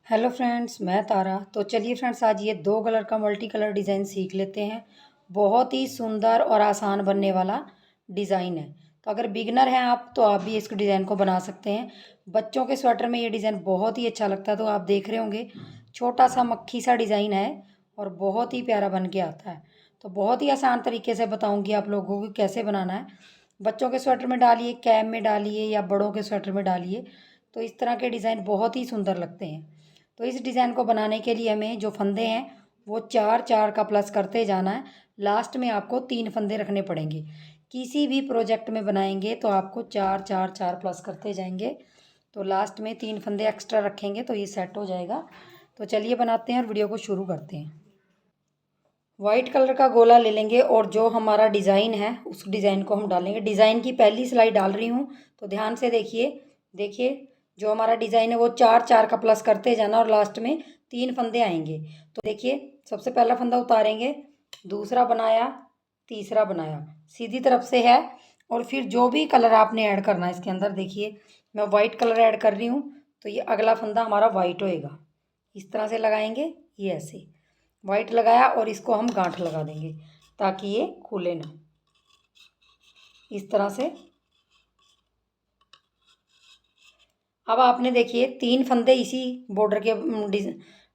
Hello friends, मैं तारा। तो चलिए फ्रेंड्स, आज ये दो कलर का मल्टी कलर डिज़ाइन सीख लेते हैं। बहुत ही सुंदर और आसान बनने वाला डिज़ाइन है। तो अगर बिगनर हैं आप तो आप भी इस डिज़ाइन को बना सकते हैं। बच्चों के स्वेटर में ये डिज़ाइन बहुत ही अच्छा लगता है। तो आप देख रहे होंगे, छोटा सा मक्खी सा डिज़ाइन है और बहुत ही प्यारा बन के आता है। तो बहुत ही आसान तरीके से बताऊँगी आप लोगों को कैसे बनाना है। बच्चों के स्वेटर में डालिए, कैप में डालिए या बड़ों के स्वेटर में डालिए, तो इस तरह के डिज़ाइन बहुत ही सुंदर लगते हैं। तो इस डिज़ाइन को बनाने के लिए हमें जो फंदे हैं वो चार चार का प्लस करते जाना है। लास्ट में आपको 3 फंदे रखने पड़ेंगे। किसी भी प्रोजेक्ट में बनाएंगे तो आपको चार चार चार प्लस करते जाएंगे। तो लास्ट में 3 फंदे एक्स्ट्रा रखेंगे तो ये सेट हो जाएगा। तो चलिए बनाते हैं और वीडियो को शुरू करते हैं। वाइट कलर का गोला ले लेंगे और जो हमारा डिज़ाइन है उस डिज़ाइन को हम डालेंगे। डिज़ाइन की पहली सिलाई डाल रही हूँ, तो ध्यान से देखिए। देखिए, जो हमारा डिज़ाइन है वो चार चार का प्लस करते जाना और लास्ट में 3 फंदे आएंगे। तो देखिए, सबसे पहला फंदा उतारेंगे, दूसरा बनाया, तीसरा बनाया, सीधी तरफ से है। और फिर जो भी कलर आपने ऐड करना है इसके अंदर, देखिए मैं वाइट कलर ऐड कर रही हूँ, तो ये अगला फंदा हमारा वाइट होएगा। इस तरह से लगाएंगे, ये ऐसे वाइट लगाया और इसको हम गांठ लगा देंगे ताकि ये खुले ना। इस तरह से अब आपने देखिए 3 फंदे इसी बॉर्डर के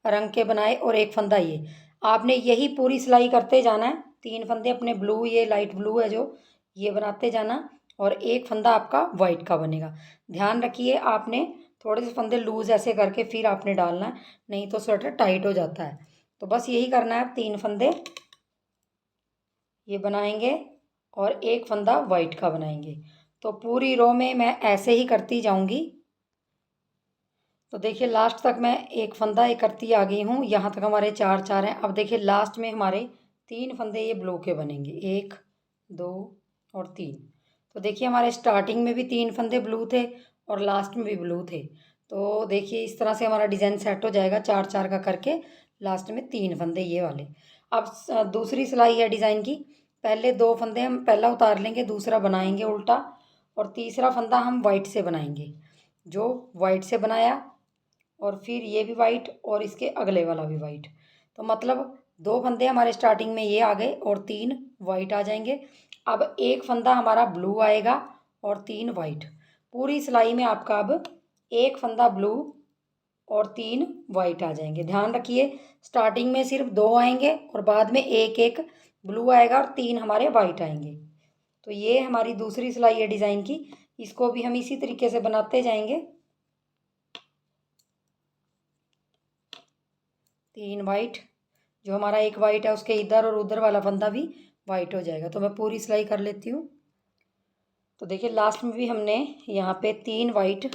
रंग के बनाए और एक फंदा ये। आपने यही पूरी सिलाई करते जाना है। 3 फंदे अपने ब्लू, ये लाइट ब्लू है जो, ये बनाते जाना और एक फंदा आपका वाइट का बनेगा। ध्यान रखिए, आपने थोड़े से फंदे लूज ऐसे करके फिर आपने डालना है, नहीं तो स्वेटर टाइट हो जाता है। तो बस यही करना है, 3 फंदे ये बनाएंगे और एक फंदा वाइट का बनाएंगे। तो पूरी रो में मैं ऐसे ही करती जाऊंगी। तो देखिए लास्ट तक मैं एक फंदा एक करती आ गई हूँ। यहाँ तक हमारे चार चार हैं। अब देखिए लास्ट में हमारे 3 फंदे ये ब्लू के बनेंगे, 1 2 और 3। तो देखिए हमारे स्टार्टिंग में भी 3 फंदे ब्लू थे और लास्ट में भी ब्लू थे। तो देखिए इस तरह से हमारा डिज़ाइन सेट हो जाएगा, चार चार का करके लास्ट में 3 फंदे ये वाले। अब दूसरी सिलाई है डिज़ाइन की। पहले 2 फंदे हम पहला उतार लेंगे, दूसरा बनाएंगे उल्टा और तीसरा फंदा हम वाइट से बनाएंगे। जो वाइट से बनाया और फिर ये भी वाइट और इसके अगले वाला भी वाइट। तो मतलब 2 फंदे हमारे स्टार्टिंग में ये आ गए और 3 वाइट आ जाएंगे। अब एक फंदा हमारा ब्लू आएगा और 3 वाइट। पूरी सिलाई में आपका अब एक फंदा ब्लू और 3 वाइट आ जाएंगे। ध्यान रखिए, स्टार्टिंग में सिर्फ 2 आएंगे और बाद में एक एक ब्लू आएगा और 3 हमारे वाइट आएंगे। तो ये हमारी दूसरी सिलाई है डिज़ाइन की। इसको भी हम इसी तरीके से बनाते जाएंगे। 3 वाइट, जो हमारा एक वाइट है उसके इधर और उधर वाला फंदा भी वाइट हो जाएगा। तो मैं पूरी सिलाई कर लेती हूँ। तो देखिए लास्ट में भी हमने यहाँ पे 3 वाइट,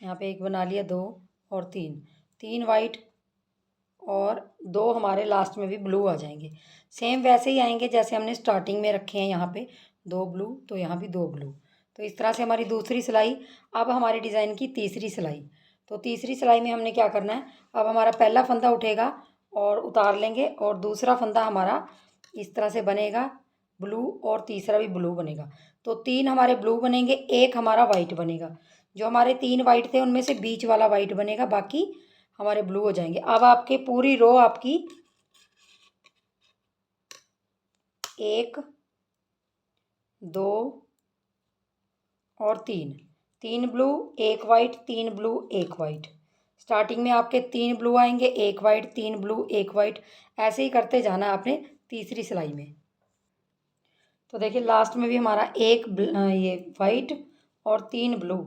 यहाँ पे एक बना लिया, 2 और 3, 3 वाइट और 2 हमारे लास्ट में भी ब्लू आ जाएंगे। सेम वैसे ही आएंगे जैसे हमने स्टार्टिंग में रखे हैं। यहाँ पे 2 ब्लू तो यहाँ भी 2 ब्लू। तो इस तरह से हमारी दूसरी सिलाई। अब हमारी डिज़ाइन की तीसरी सिलाई। तो तीसरी सिलाई में हमने क्या करना है, अब हमारा पहला फंदा उठेगा और उतार लेंगे और दूसरा फंदा हमारा इस तरह से बनेगा ब्लू और तीसरा भी ब्लू बनेगा। तो 3 हमारे ब्लू बनेंगे, एक हमारा वाइट बनेगा। जो हमारे 3 वाइट थे उनमें से बीच वाला वाइट बनेगा, बाकी हमारे ब्लू हो जाएंगे। अब आपके पूरी रो आपकी 1 2 और 3, 3 blue 1 white, 3 blue 1 white. Starting में आपके 3 ब्लू आएंगे, 1 वाइट, 3 ब्लू 1 वाइट। ऐसे ही करते जाना है आपने तीसरी सिलाई में। तो देखिए लास्ट में भी हमारा एक ये वाइट और 3 ब्लू।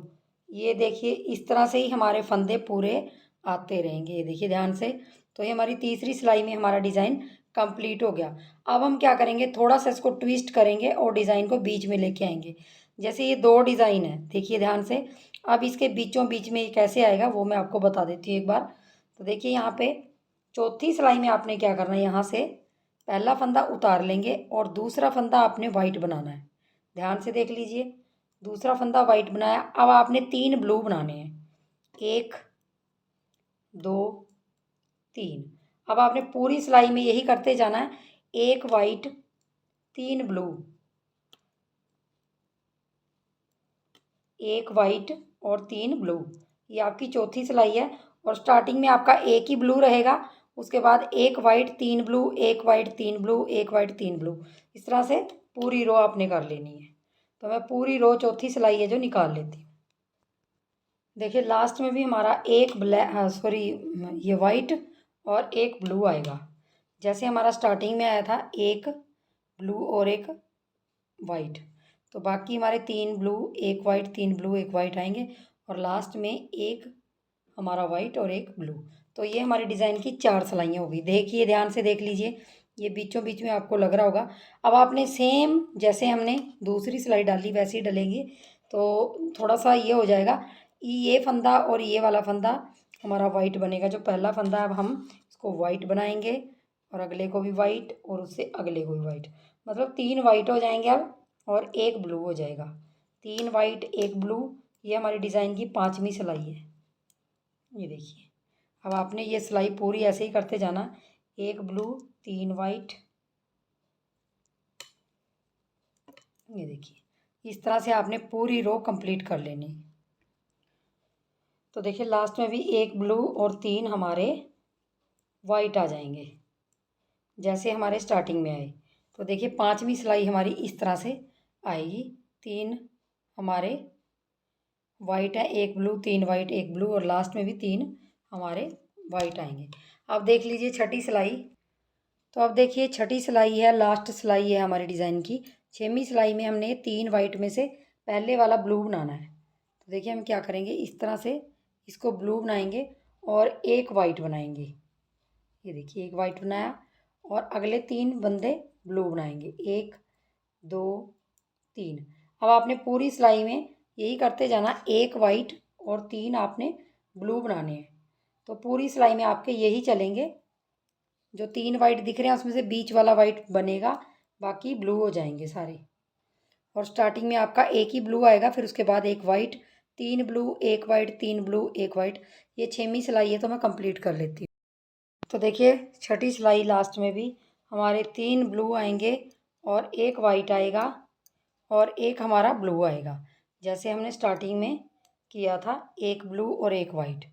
ये देखिए इस तरह से ही हमारे फंदे पूरे आते रहेंगे। ये देखिए ध्यान से। तो ये हमारी तीसरी सिलाई में हमारा डिज़ाइन कंप्लीट हो गया। अब हम क्या करेंगे, थोड़ा सा इसको ट्विस्ट करेंगे और डिज़ाइन को बीच में लेके आएंगे। जैसे ये 2 डिज़ाइन है, देखिए ध्यान से। अब इसके बीचों बीच में ये कैसे आएगा वो मैं आपको बता देती हूँ एक बार। तो देखिए यहाँ पे चौथी सिलाई में आपने क्या करना है, यहाँ से पहला फंदा उतार लेंगे और दूसरा फंदा आपने वाइट बनाना है। ध्यान से देख लीजिए, दूसरा फंदा वाइट बनाया। अब आपने 3 ब्लू बनाने हैं, 1 2 3। अब आपने पूरी सिलाई में यही करते जाना है, 1 वाइट 3 ब्लू, 1 वाइट और 3 ब्लू। ये आपकी चौथी सिलाई है और स्टार्टिंग में आपका एक ही ब्लू रहेगा, उसके बाद एक वाइट 3 ब्लू, एक वाइट 3 ब्लू, एक वाइट 3 ब्लू, इस तरह से पूरी रो आपने कर लेनी है। तो मैं पूरी रो चौथी सिलाई है जो निकाल लेती हूँ। देखिए लास्ट में भी हमारा एक ब्लैक सॉरी ये वाइट और एक ब्लू आएगा। जैसे हमारा स्टार्टिंग में आया था एक ब्लू और एक वाइट, तो बाकी हमारे 3 ब्लू, एक वाइट, 3 ब्लू, एक वाइट आएंगे और लास्ट में एक हमारा वाइट और एक ब्लू। तो ये हमारी डिज़ाइन की 4 सिलाइयाँ होगी। देखिए ध्यान से देख लीजिए, ये बीचों बीच में आपको लग रहा होगा। अब आपने सेम जैसे हमने दूसरी सिलाई डाली वैसे ही डलेंगे, तो थोड़ा सा ये हो जाएगा। ये फंदा और ये वाला फंदा हमारा वाइट बनेगा, जो पहला फंदा अब हम इसको वाइट बनाएंगे और अगले को भी वाइट और उससे अगले को भी वाइट, मतलब 3 वाइट हो जाएंगे अब और एक ब्लू हो जाएगा। 3 वाइट 1 ब्लू, ये हमारी डिज़ाइन की 5वीं सिलाई है। ये देखिए, अब आपने ये सिलाई पूरी ऐसे ही करते जाना, 1 ब्लू 3 वाइट। ये देखिए इस तरह से आपने पूरी रो कंप्लीट कर लेनी। तो देखिए लास्ट में भी 1 ब्लू और 3 हमारे वाइट आ जाएंगे जैसे हमारे स्टार्टिंग में आए। तो देखिए 5वीं सिलाई हमारी इस तरह से आएगी। 3 हमारे वाइट है, 1 ब्लू 3 वाइट 1 ब्लू और लास्ट में भी 3 हमारे वाइट आएंगे। अब देख लीजिए छठी सिलाई। तो अब देखिए छठी सिलाई है, लास्ट सिलाई है हमारी डिज़ाइन की। 6वीं सिलाई में हमने 3 वाइट में से पहले वाला ब्लू बनाना है। तो देखिए हम क्या करेंगे, इस तरह से इसको ब्लू बनाएंगे और एक वाइट बनाएंगे। ये देखिए एक वाइट बनाया और अगले 3 बंदे ब्लू बनाएंगे, 1 2 3। अब आपने पूरी सिलाई में यही करते जाना, एक वाइट और 3 आपने ब्लू बनाने हैं। तो पूरी सिलाई में आपके यही चलेंगे, जो 3 वाइट दिख रहे हैं उसमें से बीच वाला वाइट बनेगा, बाकी ब्लू हो जाएंगे सारे। और स्टार्टिंग में आपका एक ही ब्लू आएगा, फिर उसके बाद एक white 3 blue 1 white 3 blue 1 white. ये 6वीं सिलाई है तो मैं कंप्लीट कर लेती हूँ। तो देखिए छठी सिलाई लास्ट में भी हमारे 3 ब्लू आएंगे और एक वाइट आएगा और एक हमारा ब्लू आएगा, जैसे हमने स्टार्टिंग में किया था, एक ब्लू और एक वाइट।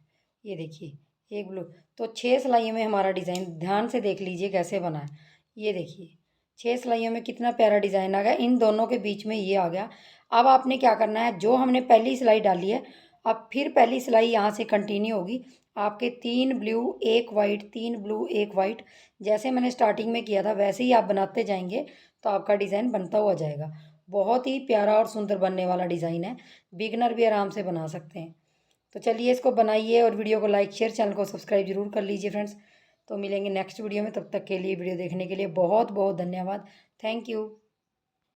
ये देखिए एक ब्लू। तो 6 सिलाइयों में हमारा डिज़ाइन ध्यान से देख लीजिए कैसे बना है। ये देखिए 6 सिलाइयों में कितना प्यारा डिज़ाइन आ गया, इन दोनों के बीच में ये आ गया। अब आपने क्या करना है, जो हमने पहली सिलाई डाली है अब फिर पहली सिलाई यहाँ से कंटिन्यू होगी। आपके 3 ब्लू 1 वाइट 3 ब्लू 1 वाइट, जैसे मैंने स्टार्टिंग में किया था वैसे ही आप बनाते जाएंगे तो आपका डिज़ाइन बनता हुआ जाएगा। बहुत ही प्यारा और सुंदर बनने वाला डिज़ाइन है, बिगनर भी आराम से बना सकते हैं। तो चलिए इसको बनाइए और वीडियो को लाइक शेयर, चैनल को सब्सक्राइब जरूर कर लीजिए फ्रेंड्स। तो मिलेंगे नेक्स्ट वीडियो में, तब तक के लिए वीडियो देखने के लिए बहुत बहुत धन्यवाद। Thank you.